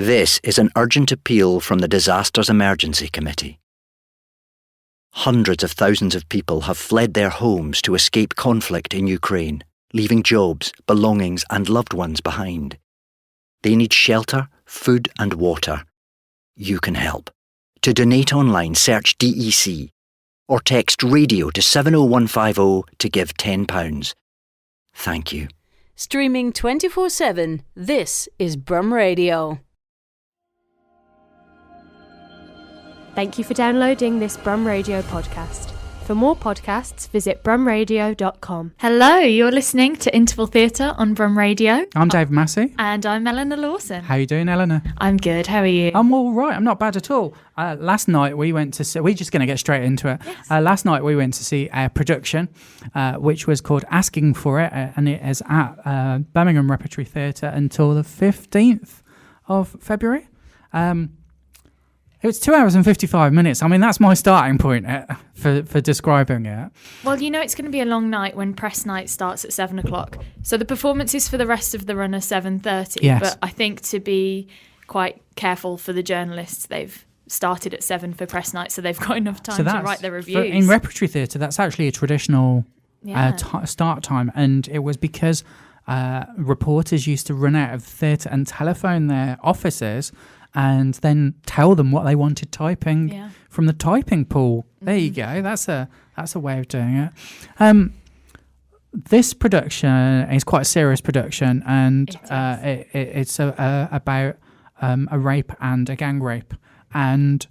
This is an urgent appeal from the Disasters Emergency Committee. Hundreds of thousands of people have fled their homes to escape conflict in Ukraine, leaving jobs, belongings and loved ones behind. They need shelter, food and water. You can help. To donate online, search DEC or text radio to 70150 to give £10. Thank you. Streaming 24/7, this is Brum Radio. Thank you for downloading this Brum Radio podcast. For more podcasts, visit brumradio.com. Hello, you're listening to Interval Theatre on Brum Radio. I'm Dave Massey. And I'm Eleanor Lawson. How you doing, Eleanor? I'm good, how are you? I'm all right, I'm not bad at all. Last night we went to see, we're just going to get straight into it. Yes. Last night we went to see a production which was called Asking For It, and it is at Birmingham Repertory Theatre until the 15th of February. It was 2 hours and 55 minutes. I mean, that's my starting point for describing it. Well, you know it's going to be a long night when press night starts at 7 o'clock. So the performances for the rest of the run are 7:30. Yes. But I think to be quite careful for the journalists, they've started at 7 for press night, so they've got enough time to write their reviews. In repertory theatre, that's actually a traditional start time. And it was because reporters used to run out of theatre and telephone their offices and then tell them what they wanted typing from the typing pool. There you go. That's a way of doing it. This production is quite a serious production, and it's about a rape and a gang rape. And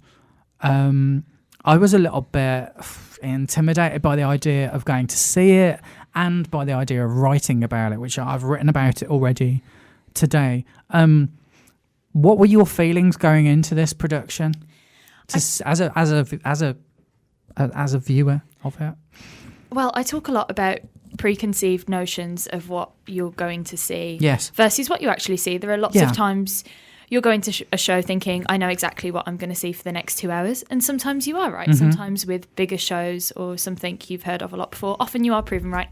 I was a little bit intimidated by the idea of going to see it and by the idea of writing about it, which I've written about it already today. What were your feelings going into this production, as a viewer of it? Well, I talk a lot about preconceived notions of what you're going to see versus what you actually see. There are lots of times you're going to a show thinking, I know exactly what I'm going to see for the next 2 hours. And sometimes you are right. Mm-hmm. Sometimes with bigger shows or something you've heard of a lot before, often you are proven right.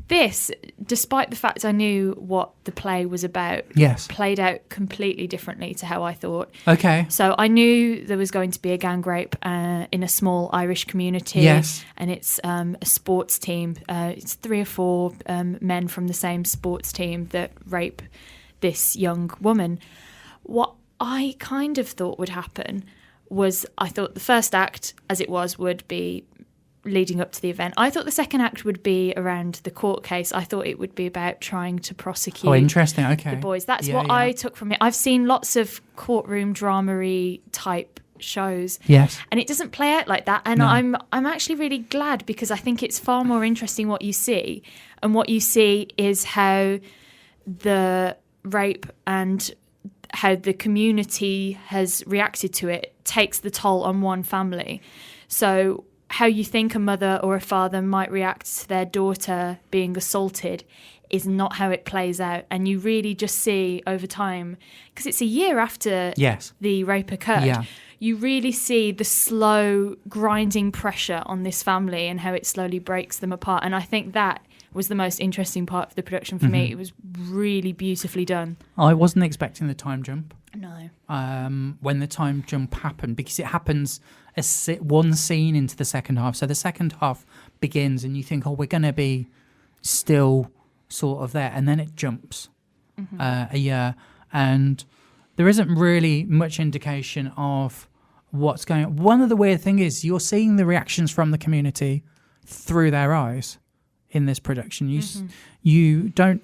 This, despite the fact I knew what the play was about, played out completely differently to how I thought. Okay. So I knew there was going to be a gang rape in a small Irish community. Yes. And it's a sports team. It's 3 or 4 men from the same sports team that rape this young woman. What I kind of thought would happen was I thought the first act, as it was, would be leading up to the event. I thought the second act would be around the court case. I thought it would be about trying to prosecute the boys. That's what I took from it. I've seen lots of courtroom drama-y type shows. Yes. And it doesn't play out like that. And no. I'm actually really glad, because I think it's far more interesting what you see. And what you see is how the rape and how the community has reacted to it takes the toll on one family. So how you think a mother or a father might react to their daughter being assaulted is not how it plays out. And you really just see over time, because it's a year after the rape occurred, you really see the slow grinding pressure on this family and how it slowly breaks them apart. And I think that was the most interesting part of the production for me. It was really beautifully done. I wasn't expecting the time jump. No. When the time jump happened, because it happens one scene into the second half. So the second half begins and you think, we're going to be still sort of there. And then it jumps a year. And there isn't really much indication of what's going on. One of the weird things is you're seeing the reactions from the community through their eyes in this production. You don't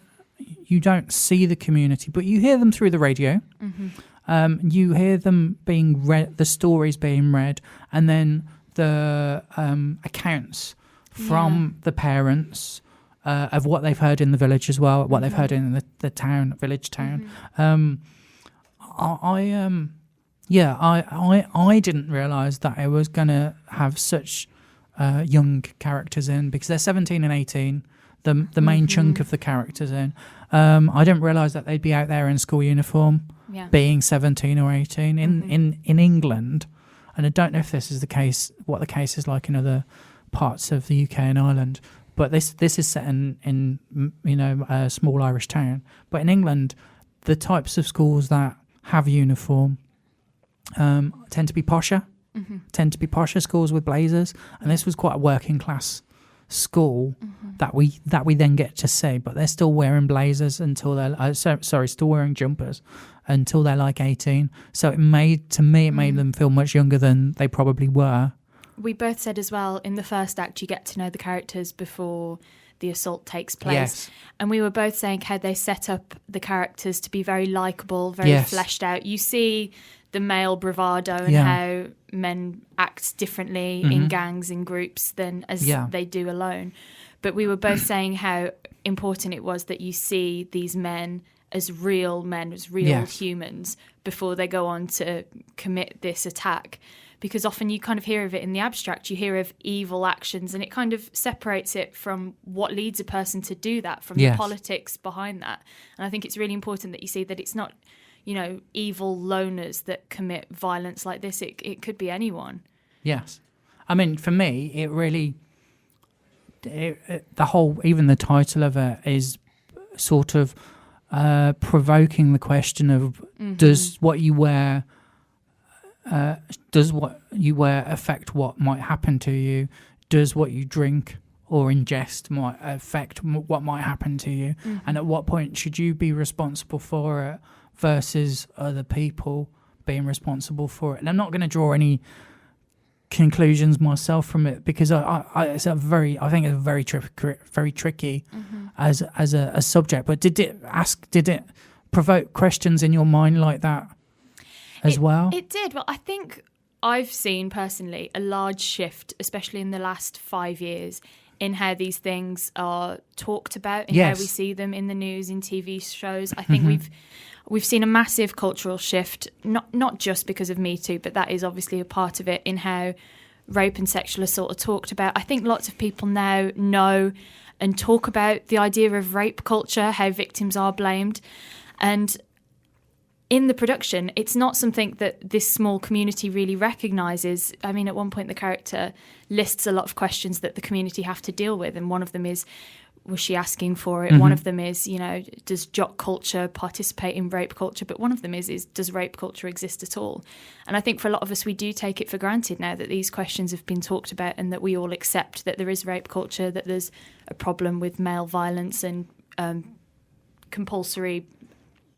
see the community, but you hear them through the radio. You hear them being read, the stories being read, and then the accounts from the parents of what they've heard in the village as well, what they've heard in the village town. I didn't realise that it was going to have such young characters in, because they're 17 and 18, the main chunk of the characters in. I didn't realise that they'd be out there in school uniform, being 17 or 18 in England. And I don't know if this is the case, what the case is like in other parts of the UK and Ireland, but this is set in a small Irish town. But in England, the types of schools that have uniform tend to be posher. Tend to be posher schools with blazers, and this was quite a working class school that we then get to see, but they're still wearing blazers until they're still wearing jumpers until they're like 18. So it made them feel much younger than they probably were. We both said as well, in the first act you get to know the characters before the assault takes place. Yes. And we were both saying how they set up the characters to be very likeable, very fleshed out. You see the male bravado and how men act differently in gangs, in groups, than as they do alone. But we were both saying how important it was that you see these men, as real humans, before they go on to commit this attack. Because often you kind of hear of it in the abstract, you hear of evil actions, and it kind of separates it from what leads a person to do that, from the politics behind that. And I think it's really important that you see that it's not, evil loners that commit violence like this. It could be anyone. Yes. I mean, for me, it really, even the title of it is sort of provoking the question of does what you wear affect what might happen to you? Does what you drink or ingest might affect what might happen to you? And at what point should you be responsible for it versus other people being responsible for it? And I'm not going to draw any conclusions myself from it, because it's very tricky as a subject. But did it provoke questions in your mind like that as well? It did. Well, I think I've seen personally a large shift, especially in the last 5 years, in how these things are talked about, in how we see them in the news, in TV shows. I think we've seen a massive cultural shift, not just because of Me Too, but that is obviously a part of it, in how rape and sexual assault are talked about. I think lots of people now know and talk about the idea of rape culture, how victims are blamed. And in the production, it's not something that this small community really recognises. I mean, at one point the character lists a lot of questions that the community have to deal with, and one of them is, was she asking for it? One of them is, does jock culture participate in rape culture? But one of them is does rape culture exist at all? And I think for a lot of us, we do take it for granted now that these questions have been talked about, and that we all accept that there is rape culture, that there's a problem with male violence and compulsory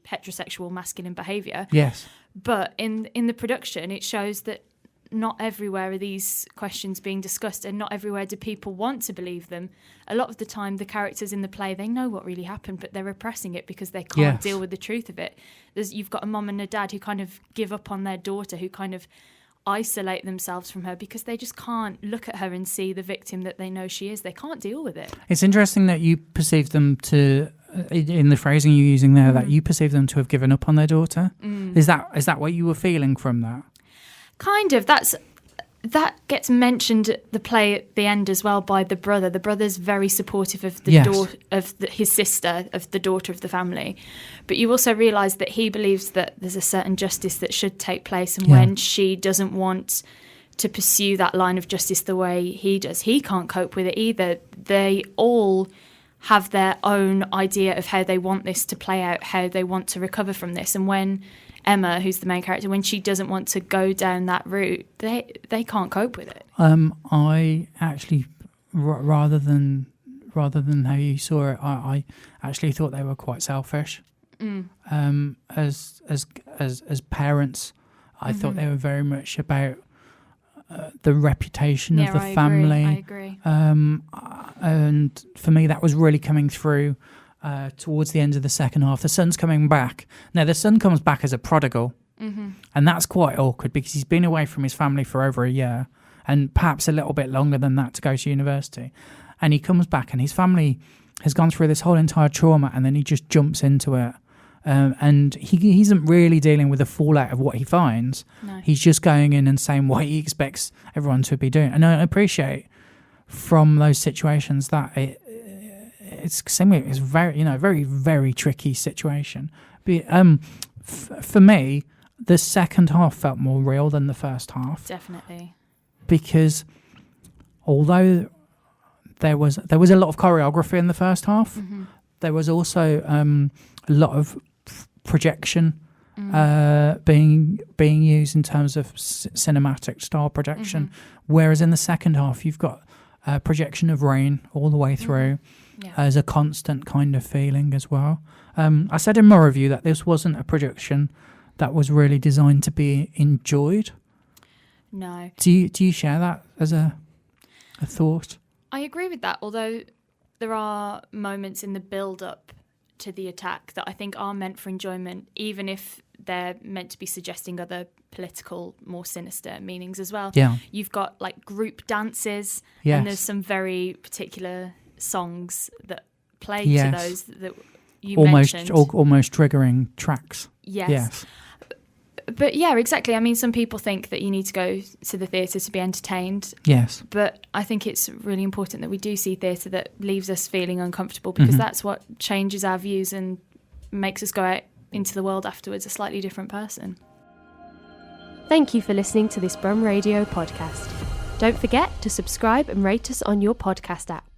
heterosexual masculine behaviour. Yes. But in the production, it shows that not everywhere are these questions being discussed, and not everywhere do people want to believe them. A lot of the time, the characters in the play, they know what really happened, but they're repressing it because they can't deal with the truth of it. You've got a mum and a dad who kind of give up on their daughter, who kind of isolate themselves from her because they just can't look at her and see the victim that they know she is. They can't deal with it. It's interesting that you perceive them to, in the phrasing you're using there, that you perceive them to have given up on their daughter. Is that what you were feeling from that? Kind of. That gets mentioned at the play at the end as well by the brother. The brother's very supportive of the his sister, of the daughter of the family. But you also realise that he believes that there's a certain justice that should take place, and when she doesn't want to pursue that line of justice the way he does, he can't cope with it either. They all have their own idea of how they want this to play out, how they want to recover from this. And when Emma, who's the main character, when she doesn't want to go down that route, they can't cope with it. I actually, rather than how you saw it, I actually thought they were quite selfish. As parents, I thought they were very much about the reputation of the family. I agree. And for me, that was really coming through towards the end of the second half. The son's coming back. Now, the son comes back as a prodigal, and that's quite awkward because he's been away from his family for over a year, and perhaps a little bit longer than that to go to university. And he comes back, and his family has gone through this whole entire trauma, and then he just jumps into it. And he isn't really dealing with the fallout of what he finds. No. He's just going in and saying what he expects everyone to be doing. And I appreciate from those situations that it's very, very, very tricky situation. But for me, the second half felt more real than the first half. Definitely. Because although there was a lot of choreography in the first half, there was also a lot of projection being used in terms of cinematic style projection, whereas in the second half you've got projection of rain all the way through as a constant kind of feeling as well. I said in my review that this wasn't a projection that was really designed to be enjoyed. No. Do you share that as a thought? I agree with that, although there are moments in the build-up to the attack that I think are meant for enjoyment, even if they're meant to be suggesting other political, more sinister meanings as well. Yeah. You've got like group dances, Yes. and there's some very particular songs that play Yes. to those that you mentioned. Almost triggering tracks. Yes. But yeah, exactly. I mean, some people think that you need to go to the theatre to be entertained. Yes. But I think it's really important that we do see theatre that leaves us feeling uncomfortable, because that's what changes our views and makes us go out into the world afterwards a slightly different person. Thank you for listening to this Brum Radio podcast. Don't forget to subscribe and rate us on your podcast app.